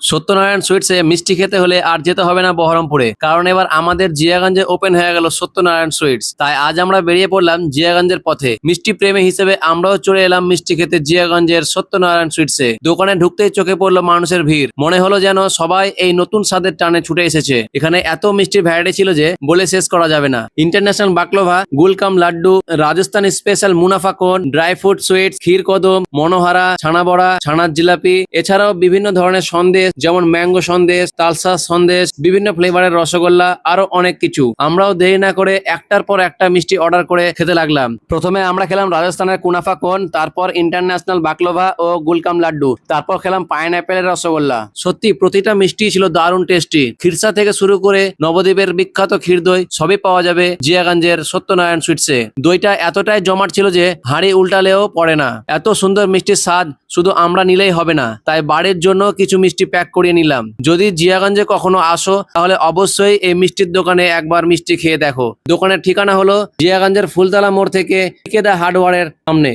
সত্যনারায়ণ সুইটসে মিষ্টি খেতে হলে আর যেতে হবে না বহরমপুরে, কারণ এবার আমাদের জিয়াগঞ্জে ওপেন হয়ে গেল সত্যনারায়ণ সুইটস। তাই আজ আমরা বেরিয়ে পড়লাম জিয়াগঞ্জের পথে। মিষ্টি প্রেমী হিসেবে আমরাও চলে এলাম মিষ্টি খেতে জিয়াগঞ্জের সত্যনারায়ণ সুইটসে। দোকানে ঢুকতেই চোখে পড়লো মানুষের ভিড়, মনে হলো যেন সবাই এই নতুন স্বাদের টানে ছুটে এসেছে। এখানে এত মিষ্টির ভ্যারাইটি ছিল যে বলে শেষ করা যাবে না। ইন্টারন্যাশনাল বাকলোভা, গুলকাম লাড্ডু, রাজস্থানি স্পেশাল মুনাফা কোন, ড্রাই ফ্রুট সুইটস, ক্ষীর কদম, মনোহারা, ছানা বড়া, ছানার জিলাপি, এছাড়াও বিভিন্ন ধরনের সন্দেশ যেমন ম্যাঙ্গো সন্দেশ, তালসাস সন্দেশ, বিভিন্ন ফ্লেভারের রসগোল্লা, আরো অনেক কিছু। আমরাও দেরি না করে একটার পর একটা মিষ্টি অর্ডার করে খেতে লাগলাম। প্রথমে আমরা খেলাম রাজস্থানের কুনাফা কোন, তারপর ইন্টারন্যাশনাল বাকলোভা ও গুলকাম লাড্ডু, তারপর খেলাম পাইনঅ্যাপেলের রসগোল্লা। সত্যি প্রতিটা মিষ্টি ছিল দারুণ টেস্টি। খিরসা থেকে শুরু করে নবদ্বীপের বিখ্যাত ক্ষীর দই সবই পাওয়া যাবে জিয়াগঞ্জের সত্যনারায়ণ সুইটসে। দইটা এতটাই জমাট ছিল যে হাঁড়ি উল্টালেও পড়ে না। এত সুন্দর মিষ্টির স্বাদ শুধু আমরা নিলেই হবে না, তাই বাড়ির জন্য কিছু মিষ্টি প্যাক করিয়ে নিলাম। যদি জিয়াগঞ্জে কখনো আসো তাহলে অবশ্যই এই মিষ্টির দোকানে একবার মিষ্টি খেয়ে দেখো। দোকানের ঠিকানা হলো জিয়াগঞ্জের ফুলতলা মোড় থেকে কেদা হার্ডওয়্যারের সামনে।